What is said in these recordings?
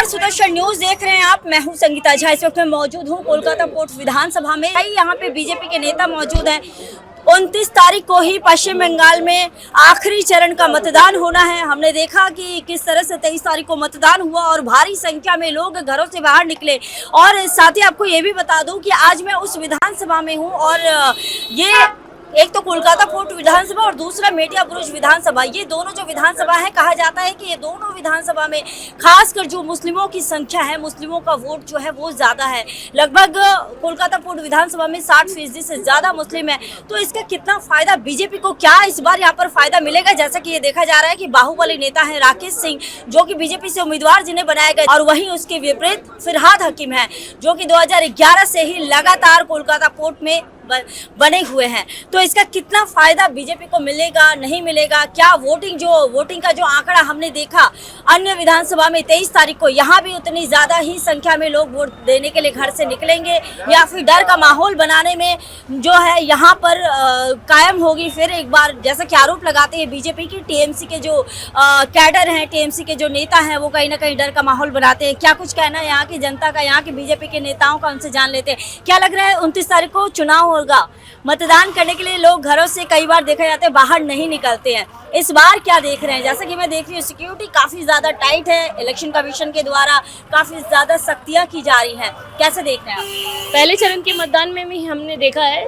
नमस्कार, सुदर्शन न्यूज देख रहे हैं आप। मैं हूं संगीता झा। इस वक्त मैं मौजूद हूं कोलकाता पोर्ट विधानसभा में। यहाँ पे बीजेपी के नेता मौजूद हैं। 29 तारीख को ही पश्चिम बंगाल में आखिरी चरण का मतदान होना है। हमने देखा कि किस तरह से 23 तारीख को मतदान हुआ और भारी संख्या में लोग घरों से बाहर निकले। और साथ ही आपको ये भी बता दूं कि आज मैं उस विधानसभा में हूँ और ये एक तो कोलकाता पोर्ट विधानसभा और दूसरा मेटिया बुरुज विधानसभा, ये दोनों जो विधानसभा है, कहा जाता है कि ये दोनों विधानसभा में खासकर जो मुस्लिमों की संख्या है, मुस्लिमों का वोट जो है वो ज़्यादा है। लगभग कोलकाता पोर्ट विधानसभा में 60% से ज़्यादा मुस्लिम है। तो इसका कितना फ़ायदा बीजेपी को, क्या इस बार यहाँ पर फ़ायदा मिलेगा? जैसा कि ये देखा जा रहा है कि बाहुबली नेता है राकेश सिंह, जो कि बीजेपी से उम्मीदवार जिन्हें बनाया गया, और वहीं उसके विपरीत फिरहाद हकीम है, जो कि 2011 से ही लगातार कोलकाता पोर्ट में बने हुए हैं। तो इसका कितना फायदा बीजेपी को मिलेगा, नहीं मिलेगा? क्या वोटिंग का जो आंकड़ा हमने देखा अन्य विधानसभा में 23 तारीख को, यहाँ भी उतनी ज्यादा ही संख्या में लोग वोट देने के लिए घर से निकलेंगे, या फिर डर का माहौल बनाने में जो है यहाँ पर कायम होगी फिर एक बार, जैसा कि आरोप लगाते हैं बीजेपी की टीएमसी के जो कैडर हैं, टीएमसी के जो नेता हैं, वो कहीं ना कहीं डर का माहौल बनाते हैं। क्या कुछ कहना है यहाँ की जनता का, यहाँ के बीजेपी के नेताओं का, उनसे जान लेते हैं। क्या लग रहा है 29 तारीख को चुनाव होगा, मतदान करने के लिए लोग घरों से कई बार देखा जाता है बाहर नहीं निकलते हैं। इस बार क्या देख रहे हैं? जैसा कि मैं देख रही हूँ सिक्योरिटी काफी ज्यादा टाइट है, इलेक्शन कमीशन के द्वारा काफी ज्यादा सख्तियां की जा रही हैं। कैसे देख रहे हैं आप? पहले चरण के मतदान में भी हमने देखा है,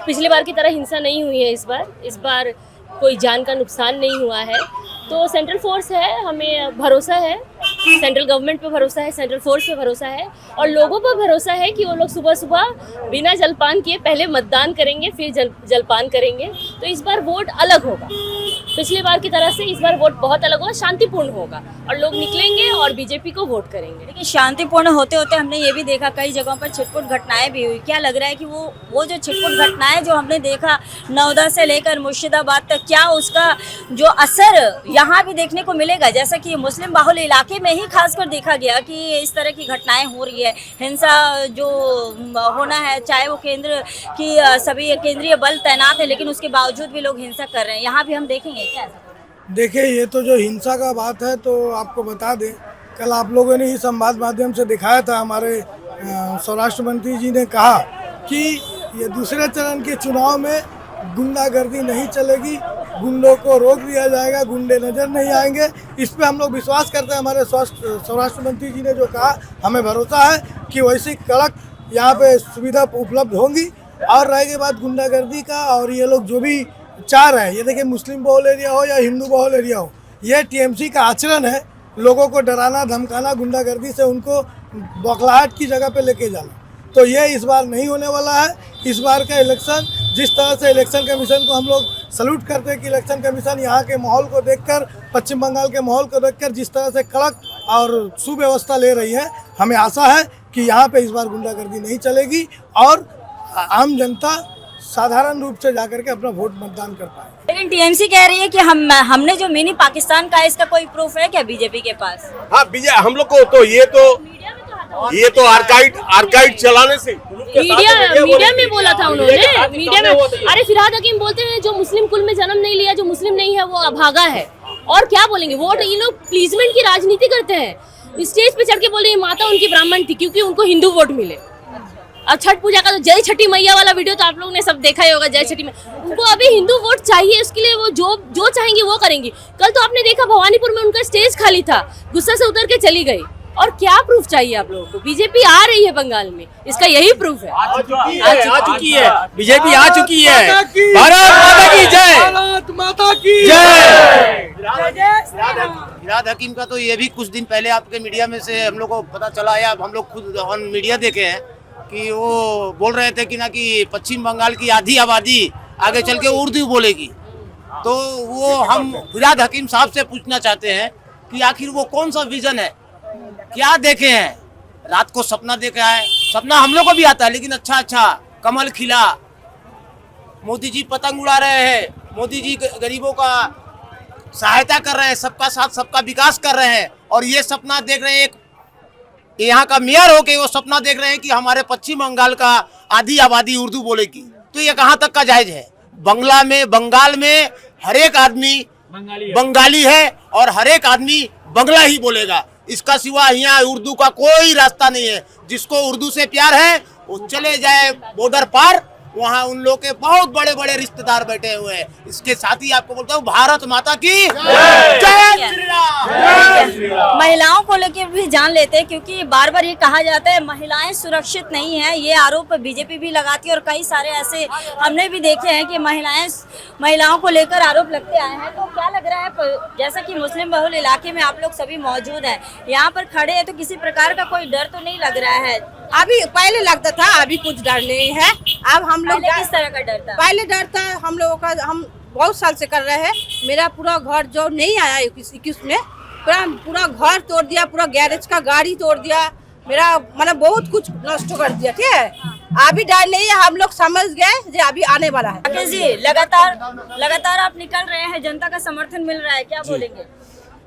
पिछली बार की तरह हिंसा नहीं हुई है। इस बार कोई जान का नुकसान नहीं हुआ है। तो सेंट्रल फोर्स है, हमें भरोसा है, सेंट्रल गवर्नमेंट पे भरोसा है, सेंट्रल फोर्स पे भरोसा है, और लोगों पर भरोसा है कि वो लोग सुबह सुबह बिना जलपान किए पहले मतदान करेंगे, फिर जलपान करेंगे। तो इस बार वोट अलग होगा, पिछली बार की तरह से इस बार वोट बहुत अलग होगा, शांतिपूर्ण होगा, और लोग निकलेंगे और बीजेपी को वोट करेंगे। लेकिन शांतिपूर्ण होते होते हमने ये भी देखा कई जगहों पर छिटपुट घटनाएं भी हुई। क्या लग रहा है कि वो जो छिटपुट घटनाएं जो हमने देखा नवदा से लेकर मुर्शिदाबाद तक, क्या उसका जो असर यहाँ भी देखने को मिलेगा? जैसा कि मुस्लिम बाहुल इलाके में ही खासकर देखा गया कि इस तरह की घटनाएं हो रही है, हिंसा जो होना है, चाहे वो केंद्र की सभी केंद्रीय बल तैनात है, लेकिन उसके बावजूद भी लोग हिंसा कर रहे हैं। यहाँ भी हम देखेंगे क्या? देखिए, ये तो जो हिंसा का बात है, तो आपको बता दें, कल आप लोगों ने ही संवाद माध्यम से दिखाया था, हमारे स्वराष्ट्र मंत्री जी ने कहा कि ये दूसरे चरण के चुनाव में गुंडागर्दी नहीं चलेगी, गुंडों को रोक दिया जाएगा, गुंडे नजर नहीं आएंगे। इस पे हम लोग विश्वास करते हैं। हमारे स्वराष्ट्र मंत्री जी ने जो कहा, हमें भरोसा है कि वैसी कड़क यहाँ पे सुविधा उपलब्ध होंगी। और रहेगी बात गुंडागर्दी का, और ये लोग जो भी चाह रहे हैं, ये देखिए मुस्लिम बहुल एरिया हो या हिंदू बहुल एरिया हो, ये टीएमसी का आचरण है, लोगों को डराना धमकाना, गुंडागर्दी से उनको बौखलाहट की जगह पे लेके जाना। तो ये इस बार नहीं होने वाला है। इस बार का इलेक्शन, जिस तरह से इलेक्शन कमीशन को हम लोग सल्यूट करते हैं कि इलेक्शन कमीशन यहाँ के माहौल को देखकर, पश्चिम बंगाल के माहौल को देखकर जिस तरह से कड़क और सुव्यवस्था ले रही है, हमें आशा है कि यहाँ पे इस बार गुंडागर्दी नहीं चलेगी और आम जनता साधारण रूप से जाकर के अपना वोट मतदान कर पाए। लेकिन टीएमसी कह रही है कि हमने जो मिनी पाकिस्तान का, इसका कोई प्रूफ है क्या बीजेपी के पास? हाँ, हम लोग को तो ये तो आर्काइड चलाने से मीडिया में बोला था उन्होंने, मीडिया में। अरे फिरहाद हकीम बोलते हैं जो मुस्लिम कुल में जन्म नहीं लिया, जो मुस्लिम नहीं है, वो अभागा है। और क्या बोलेंगे? वोट, ये लोग प्लीजमेंट की राजनीति करते हैं। स्टेज पे चढ़ के बोल रहे हैं माता उनकी ब्राह्मण थी क्योंकि उनको हिंदू वोट मिले। और छठ पूजा का तो जय छठी मैया वाला वीडियो तो आप लोगों ने सब देखा ही होगा। जय छठी मैया, उनको अभी हिंदू वोट चाहिए, उसके लिए वो जो चाहेंगे वो करेंगी। कल तो आपने देखा भवानीपुर में उनका स्टेज खाली था, गुस्सा से उतर के चली गई। और क्या प्रूफ चाहिए आप लोगों को? बीजेपी आ रही है बंगाल में, इसका यही प्रूफ है। आ चुकी है बीजेपी, आ चुकी है। भारत माता की जय, भारत माता की जय। फिरहाद हकीम का तो ये भी कुछ दिन पहले आपके मीडिया में से हम लोग को पता चला, या हम लोग खुद ऑन मीडिया देखे हैं कि वो बोल रहे थे कि ना कि पश्चिम बंगाल की आधी आबादी आगे चल के उर्दू बोलेगी। तो वो हम फिरहाद हकीम साहब से पूछना चाहते हैं कि आखिर वो कौन सा विजन है, क्या देखे हैं? रात को सपना देखा है, सपना हम लोग को भी आता है, लेकिन अच्छा कमल खिला, मोदी जी पतंग उड़ा रहे हैं, मोदी जी गरीबों का सहायता कर रहे हैं, सबका साथ सबका विकास कर रहे हैं, और ये सपना देख रहे हैं, एक यहाँ का मेयर होके वो सपना देख रहे हैं कि हमारे पश्चिम बंगाल का आधी आबादी उर्दू बोलेगी। तो ये कहाँ तक का जायज है? बंगाल में हर एक आदमी बंगाली है और हर एक आदमी बंगला ही बोलेगा। इसका सिवा यहाँ उर्दू का कोई रास्ता नहीं है। जिसको उर्दू से प्यार है वो चले जाए बॉर्डर पार, वहाँ उन लोग के बहुत बड़े बड़े रिश्तेदार बैठे हुए हैं। इसके साथ ही आपको बोलता हूँ, भारत माता की जय श्री राम। महिलाओं को लेकर भी जान लेते हैं, क्योंकि बार बार ये कहा जाता है महिलाएं सुरक्षित नहीं है। ये आरोप बीजेपी भी लगाती है और कई सारे ऐसे हमने भी देखे हैं कि महिलाओं को लेकर आरोप लगते आए हैं। तो क्या लग रहा है, जैसा कि मुस्लिम बहुल इलाके में आप लोग सभी मौजूद हैं, यहाँ पर खड़े हैं, तो किसी प्रकार का कोई डर तो नहीं लग रहा है? अभी पहले लगता था, अभी कुछ डर नहीं है। अब हम लोग पहले किस तरह का डर था? पहले डर था हम लोगों का, हम बहुत साल से कर रहे हैं। मेरा पूरा घर जो नहीं आया 21 में, पूरा घर तोड़ दिया, पूरा गैरेज का गाड़ी तोड़ दिया, मेरा मतलब बहुत कुछ नष्ट कर दिया। ठीक है, अभी डर नहीं है, हम लोग समझ गए जो अभी आने वाला है। राकेश जी, लगातार आप निकल रहे हैं, जनता का समर्थन मिल रहा है, क्या बोलेंगे?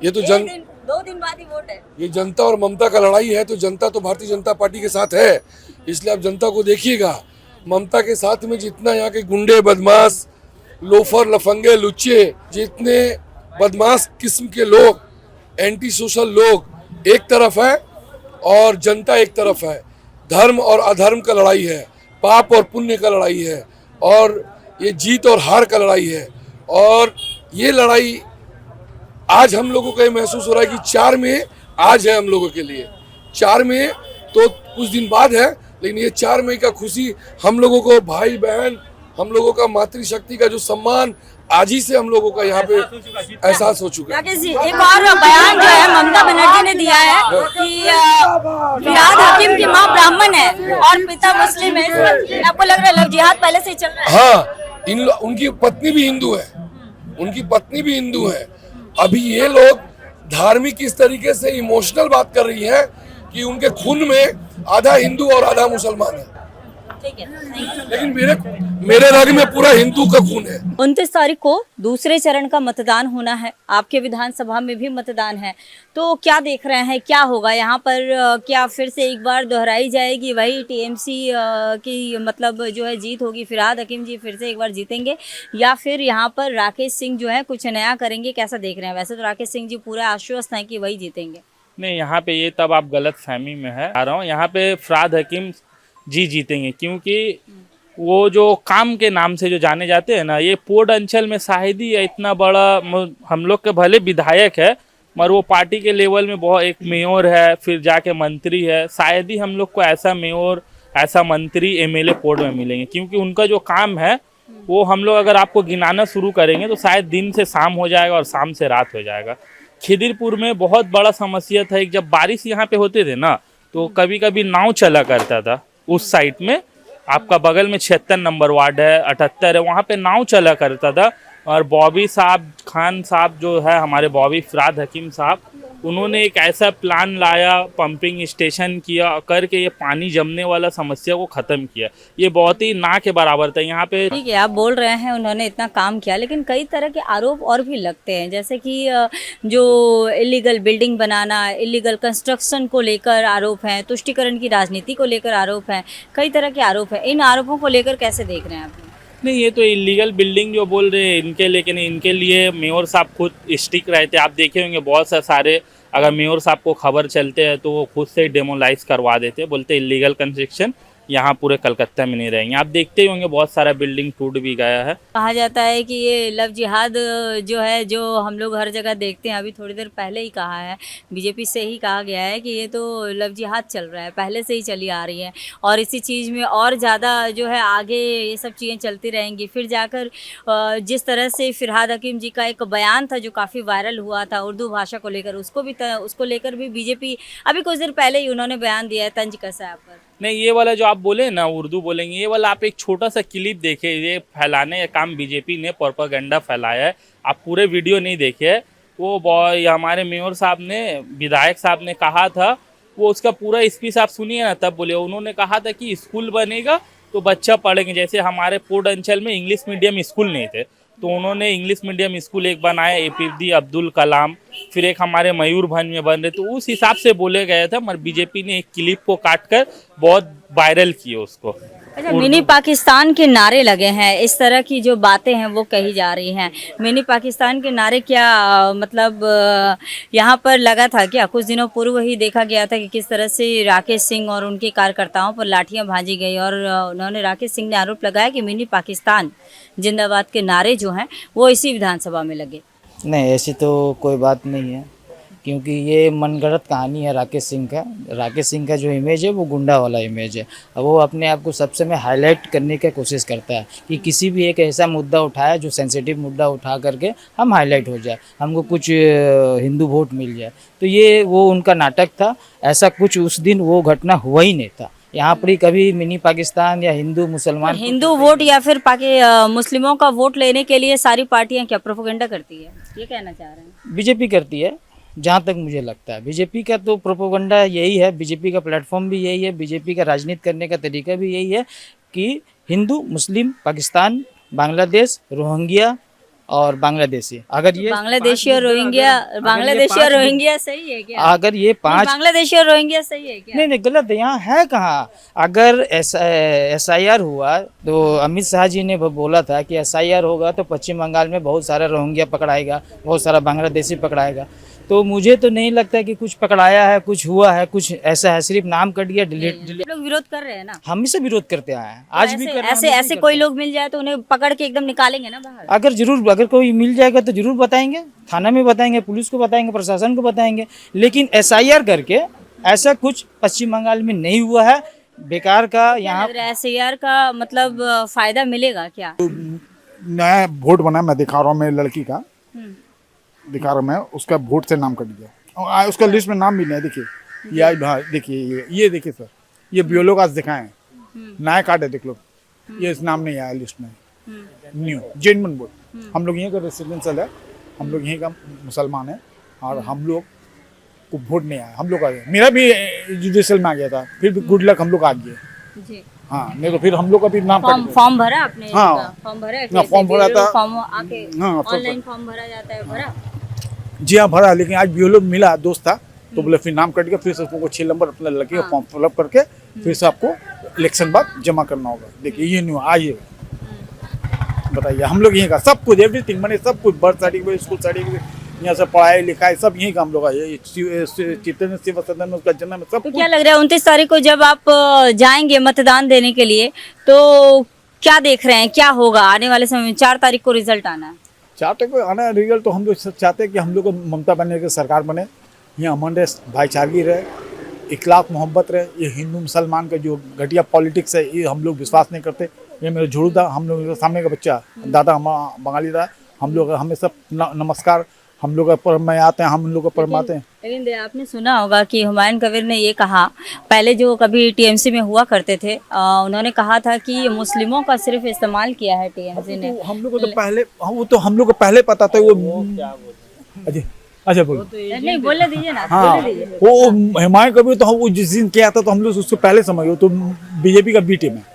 ये तो 2 दिन बाद ही वोट है। ये जनता और ममता का लड़ाई है, तो जनता तो भारतीय जनता पार्टी के साथ है, इसलिए आप जनता को देखिएगा। ममता के साथ में जितना यहाँ के गुंडे, बदमाश, लोफर, लफंगे, लुच्चे, जितने बदमाश किस्म के लोग, एंटी सोशल लोग एक तरफ है और जनता एक तरफ है। धर्म और अधर्म का लड़ाई है, पाप और पुण्य का लड़ाई है, और ये जीत और हार का लड़ाई है। और ये लड़ाई आज हम लोगों को ये महसूस हो रहा है कि 4 मई आज है हम लोगों के लिए। 4 मई तो कुछ दिन बाद है, लेकिन ये 4 मई का खुशी हम लोगों को, भाई बहन, हम लोगों का मातृशक्ति का जो सम्मान आज ही से हम लोगों का यहाँ पे एहसास हो चुका है। राकेश जी, एक और बयान जो है ममता बनर्जी ने दिया है कि फिरहाद हकीम की माँ ब्राह्मण है और पिता मुस्लिम है। आपको लग रहा है लव जिहाद पहले से ही चल रहा है? हाँ, उनकी पत्नी भी हिंदू है, उनकी पत्नी भी हिंदू है। अभी ये लोग धार्मिक इस तरीके से इमोशनल बात कर रही है कि उनके खून में आधा हिंदू और आधा मुसलमान है। ठीक है, लेकिन मेरे रग में पूरा हिंदू का खून है। 29 तारीख को दूसरे चरण का मतदान होना है, आपके विधानसभा में भी मतदान है, तो क्या देख रहे हैं, क्या होगा यहाँ पर? क्या फिर से एक बार दोहराई जाएगी वही टीएमसी की मतलब जो है जीत होगी, फिरहाद हकीम जी फिर से एक बार जीतेंगे, या फिर यहाँ पर राकेश सिंह जो है कुछ नया करेंगे? कैसा देख रहे हैं? वैसे तो राकेश सिंह जी पूरे आश्वस्त हैं कि वही जीतेंगे। नहीं, यहाँ पे ये तब आप गलत फहमी में है आ रहा हूँ। यहाँ पे फिरहाद हकीम जी जीतेंगे, क्योंकि वो जो काम के नाम से जो जाने जाते हैं ना, ये पोड अंचल में शायद ही इतना बड़ा, हम लोग के भले विधायक है मगर वो पार्टी के लेवल में बहुत, एक मेयर है, फिर जाके मंत्री है, शायद ही हम लोग को ऐसा मेयर, ऐसा मंत्री, एमएलए पोड में मिलेंगे। क्योंकि उनका जो काम है वो हम लोग अगर आपको गिनाना शुरू करेंगे तो शायद दिन से शाम हो जाएगा और शाम से रात हो जाएगा। खिदिरपुर में बहुत बड़ा समस्या था, एक जब बारिश यहाँ पे होते थे ना, तो कभी कभी नाव चला करता था उस साइड में। आपका बगल में 76 नंबर वार्ड है, 78 है, वहाँ पे नाव चला करता था। और बॉबी साहब, खान साहब जो है हमारे बॉबी फिरहाद हकीम साहब, उन्होंने एक ऐसा प्लान लाया, पंपिंग स्टेशन किया करके ये पानी जमने वाला समस्या को ख़त्म किया। ये बहुत ही ना के बराबर था यहाँ पे। ठीक है, आप बोल रहे हैं उन्होंने इतना काम किया, लेकिन कई तरह के आरोप और भी लगते हैं, जैसे कि जो इलीगल बिल्डिंग बनाना, इलीगल कंस्ट्रक्शन को लेकर आरोप हैं, तुष्टीकरण की राजनीति को लेकर आरोप हैं, कई तरह के आरोप हैं। इन आरोपों को लेकर कैसे देख रहे हैं आप? नहीं, ये तो इलीगल बिल्डिंग जो बोल रहे हैं इनके, लेकिन इनके लिए मेयर साहब खुद स्टिक रहते हैं। आप देखे होंगे बहुत सारे, अगर मेयर साहब को खबर चलते हैं तो वो खुद से डेमोलाइज करवा देते हैं, बोलते इलीगल कंस्ट्रक्शन यहाँ पूरे कलकत्ता में नहीं रहेंगे। आप देखते ही होंगे बहुत सारा बिल्डिंग टूट भी गया है। कहा जाता है कि ये लव जिहाद जो है, जो हम लोग हर जगह देखते हैं, अभी थोड़ी देर पहले ही कहा है, बीजेपी से ही कहा गया है कि ये तो लव जिहाद चल रहा है, पहले से ही चली आ रही है, और इसी चीज़ में और ज़्यादा जो है आगे ये सब चीज़ें चलती रहेंगी। फिर जाकर जिस तरह से फिरहाद हकीम जी का एक बयान था जो काफ़ी वायरल हुआ था उर्दू भाषा को लेकर, उसको लेकर भी बीजेपी अभी कुछ देर पहले ही उन्होंने बयान दिया है तंज कसा है पर। नहीं, ये वाला जो आप बोले ना उर्दू बोलेंगे, ये वाला आप एक छोटा सा क्लिप देखे, ये फैलाने का काम बीजेपी ने प्रोपेगेंडा फैलाया है। आप पूरे वीडियो नहीं देखे, वो हमारे मेयर साहब ने, विधायक साहब ने कहा था, वो उसका पूरा स्पीच आप सुनिए ना, तब बोले। उन्होंने कहा था कि स्कूल बनेगा तो बच्चा पढ़ेंगे, जैसे हमारे पोड अंचल में इंग्लिश मीडियम स्कूल नहीं थे, तो उन्होंने इंग्लिश मीडियम स्कूल एक बनाया, APJ अब्दुल कलाम, फिर एक हमारे मयूरभंज में बन रहे, तो उस हिसाब से बोले गए थे। मगर बीजेपी ने एक क्लिप को काट कर बहुत वायरल किए उसको। अच्छा, मिनी पाकिस्तान के नारे लगे हैं, इस तरह की जो बातें हैं वो कही जा रही हैं। मिनी पाकिस्तान के नारे क्या मतलब यहाँ पर लगा था क्या? कुछ दिनों पूर्व ही देखा गया था कि किस तरह से राकेश सिंह और उनके कार्यकर्ताओं पर लाठियां भाजी गई और उन्होंने राकेश सिंह ने आरोप लगाया कि मिनी पाकिस्तान जिंदाबाद के नारे जो हैं वो इसी विधानसभा में लगे। नहीं, ऐसी तो कोई बात नहीं है, क्योंकि ये मनगढ़ंत कहानी है राकेश सिंह का। राकेश सिंह का जो इमेज है वो गुंडा वाला इमेज है। अब वो अपने आप को सबसे में हाईलाइट करने की कोशिश करता है कि किसी भी एक ऐसा मुद्दा उठाया जो सेंसिटिव मुद्दा उठा करके हम हाईलाइट हो जाए, हमको कुछ हिंदू वोट मिल जाए। तो ये वो उनका नाटक था। ऐसा कुछ उस दिन वो घटना हुआ ही नहीं था। यहाँ पर कभी मिनी पाकिस्तान या हिंदू मुसलमान हिंदू वोट या फिर मुस्लिमों का वोट लेने के लिए सारी पार्टियां क्या प्रोपेगेंडा करती है, ये कहना चाह रहे हैं? बीजेपी करती है, जहाँ तक मुझे लगता है। बीजेपी का तो प्रोपेगेंडा यही है, बीजेपी का प्लेटफॉर्म भी यही है, बीजेपी का राजनीति करने का तरीका भी यही है कि हिंदू, मुस्लिम, पाकिस्तान, बांग्लादेश, रोहिंग्या और बांग्लादेशी, अगर ये बांग्लादेशी और रोहिंग्या सही है क्या? अगर ये पांच बांग्लादेशी और रोहिंग्या सही है क्या? नहीं, गलत है। यहाँ है कहाँ? अगर SIR हुआ तो अमित शाह जी ने बोला था कि SIR होगा तो पश्चिम बंगाल में बहुत सारा रोहिंग्या पकड़ाएगा, बहुत सारा बांग्लादेशी पकड़ाएगा। तो मुझे तो नहीं लगता कि कुछ पकड़ाया है, कुछ हुआ है, कुछ ऐसा है। सिर्फ नाम कट गया, डिलीट। लोग विरोध कर रहे हैं ना, हम से विरोध करते आए हैं, आज भी कर रहे हैं। ऐसे कोई लोग मिल जाए तो उन्हें पकड़ के एकदम निकालेंगे ना बाहर। अगर कोई मिल जाएगा तो जरूर बताएंगे, थाना में बताएंगे, पुलिस को बताएंगे, प्रशासन को बताएंगे। लेकिन SIR करके ऐसा कुछ पश्चिम बंगाल में नहीं हुआ है। बेकार का यहाँ SIR का मतलब फायदा मिलेगा क्या? नया वोट बना, मैं दिखा रहा हूँ, मेरी लड़की का दिखा रहा हूँ मैं, उसका वोट से नाम कट गया और उसका लिस्ट में नाम भी नहीं है। देखिए ये देखिए, ये देखिए सर, ये BLO का दिखाएं, नया कार्ड है, देख लो, ये इस नाम नहीं आया लिस्ट में। न्यू जेनमन वोट, हम लोग यहीं का रेसिडेंशियल है, हम लोग यहीं का मुसलमान है और हम लोग को वोट नहीं आया। हम लोग आ गए, मेरा भी जुडिशियल में आ गया था, फिर भी गुड लक हम लोग आ गए। हाँ, नहीं तो फिर हम लोग का भी नाम फॉर्म भरा आपने? हाँ, फॉर्म भरा, फॉर्म भरा था, ऑनलाइन फॉर्म भरा जाता है, भरा? जी हाँ भरा, लेकिन आज BLO मिला, दोस्त था, तो बोले फिर नाम कट गया, फिर से उसको 6 नंबर अपना लगे फॉर्म फिलअप करके फिर से आपको इलेक्शन बाद जमा करना होगा। देखिए ये न्यू आइए, बताइए, हम लोग यहीं का सब कुछ, एवरीथिंग मैंने सब कुछ, बर्थ सर्टिफिकेट, स्कूल सर्टिफिकेट, यहाँ से पढ़ाई लिखाई सब यहीं का हम लोग है। चित्तन सेवा सदन में उसका जन्म है, सब। तो क्या लग रहा है 29 तारीख को जब आप जाएंगे मतदान देने के लिए, तो क्या देख रहे हैं, क्या होगा आने वाले समय में? 4 तारीख को रिजल्ट आना है। 4 तारीख को आना रिजल्ट, तो हम लोग चाहते हैं कि हम लोग को ममता बनर्जी की सरकार बने, यहाँ अमन रहे, भाईचारगी रहे, इखलाक मोहब्बत रहे। ये हिंदू मुसलमान का जो घटिया पॉलिटिक्स है, ये हम लोग विश्वास नहीं करते। ये मेरा झूठ था, हम लोग सामने का बच्चा, दादा हमारा बंगाली था, हम लोग हमें सब नमस्कार, हम लोग पर में आते हैं, हम लोग पर में आते हैं। लेकिन आपने सुना होगा कि हुमायूं कबीर ने ये कहा, पहले जो कभी TMC में हुआ करते थे, उन्होंने कहा था कि मुस्लिमों का सिर्फ इस्तेमाल किया है TMC ने। हम लोग को तो पहले, वो तो हम लोग को पहले पता था। वो अच्छा बोलो, नहीं बोले दीजिए ना। हाँ, वो हुमायूं कबीर तो वो जिस दिन किया था तो हम लोग उसको पहले समझ गए, तो BJP का B टीम है।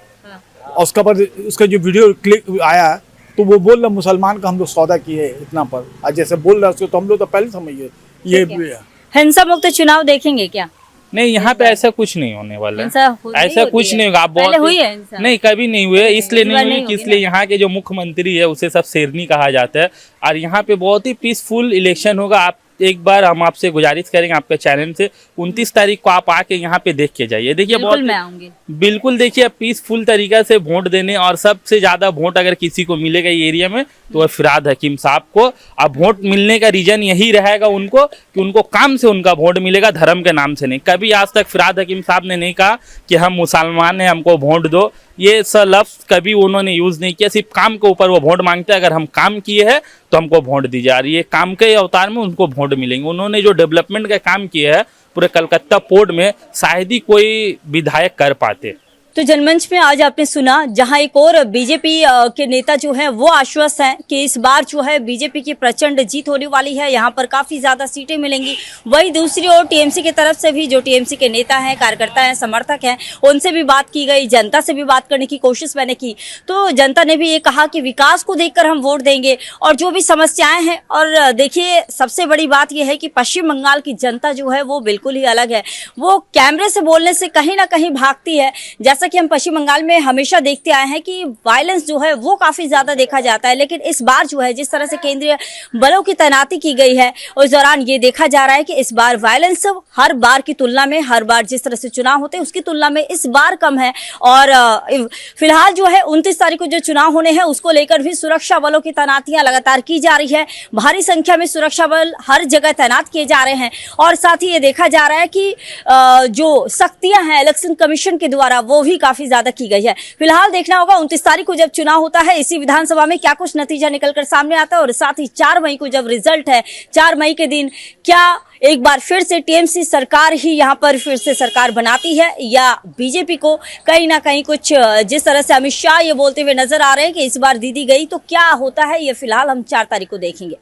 और उसका पर उसका जो वीडियो क्लिक आया तो वो बोल रहा मुसलमान का हम लोग सौदा किए इतना पर, और जैसे बोल रहा उसको तो हम लोग तो पहले समझिए। ये हिंसा मुक्त चुनाव देखेंगे क्या? नहीं, यहाँ पे ऐसा कुछ नहीं होने वाला है, ऐसा कुछ नहीं होगा। आप पहले हुई है हिंसा? नहीं, कभी नहीं हुए, इसलिए नहीं हुई कि इसलिए यहाँ के जो मुख्यमंत्री है उसे सब शेरनी कहा जाता है, और यहाँ पे बहुत ही पीसफुल इलेक्शन होगा। आप एक बार हम आपसे गुजारिश करेंगे आपके चैनल से, 29 तारीख को आप आके यहाँ पे देख के जाइए। देखिए बहुत, मैं आऊंगी बिल्कुल, देखिए पीसफुल तरीका से वोट देने, और सबसे ज्यादा वोट अगर किसी को मिलेगा ये एरिया में तो फिरहाद हकीम साहब को। अब वोट मिलने का रीजन यही रहेगा उनको कि उनको काम से उनका वोट मिलेगा, धर्म के नाम से नहीं। कभी आज तक फिरहाद हकीम साहब ने नहीं कहा कि हम मुसलमान हैं, हमको वोट दो, ये सब लफ्ज़ कभी उन्होंने यूज़ नहीं किया। सिर्फ काम के ऊपर वो वोट मांगते हैं, अगर हम काम किए हैं तो हमको वोट दीजिए, और ये काम के अवतार में उनको वोट मिलेंगे। उन्होंने जो डेवलपमेंट का काम किया है पूरे कलकत्ता पोर्ट में, शायद ही कोई विधायक कर पाते। तो जनमंच में आज आपने सुना, जहां एक और बीजेपी के नेता जो है वो आश्वस्त हैं कि इस बार जो है बीजेपी की प्रचंड जीत होने वाली है, यहाँ पर काफी ज्यादा सीटें मिलेंगी। वही दूसरी ओर TMC की तरफ से भी जो TMC के नेता हैं, कार्यकर्ता हैं, समर्थक हैं, उनसे भी बात की गई, जनता से भी बात करने की कोशिश मैंने की। तो जनता ने भी ये कहा कि विकास को देखकर हम वोट देंगे, और जो भी समस्याएं हैं, और देखिए सबसे बड़ी बात यह है कि पश्चिम बंगाल की जनता जो है वो बिल्कुल ही अलग है। वो कैमरे से बोलने से कहीं ना कहीं भागती है। जैसा कि हम पश्चिम बंगाल में हमेशा देखते आए हैं कि वायलेंस जो है वो काफी ज्यादा देखा जाता है, लेकिन इस बार जो है जिस तरह से केंद्रीय बलों की तैनाती की गई है उस दौरान ये देखा जा रहा है कि इस बार वायलेंस हर बार की तुलना में, हर बार जिस तरह से चुनाव होते हैं उसकी तुलना में इस बार कम है। और फिलहाल जो है 29 तारीख को जो चुनाव होने हैं उसको लेकर भी सुरक्षा बलों की तैनातियां लगातार की जा रही है। भारी संख्या में सुरक्षा बल हर जगह तैनात किए जा रहे हैं और साथ ही ये देखा जा रहा है कि जो सख्तियां हैं इलेक्शन कमीशन के द्वारा वो भी काफी ज्यादा की गई है। फिलहाल देखना होगा 29 तारीख को जब चुनाव होता है इसी विधानसभा में क्या कुछ नतीजा निकलकर सामने आता है, और साथ ही 4 मई को जब रिजल्ट है 4 मई के दिन क्या एक बार फिर से टीएमसी सरकार ही यहां पर फिर से सरकार बनाती है या बीजेपी को कहीं ना कहीं कुछ, जिस तरह से अमित शाह ये बोलते हुए नजर आ रहे हैं कि इस बार दीदी गई तो क्या होता है, ये फिलहाल हम 4 तारीख को देखेंगे।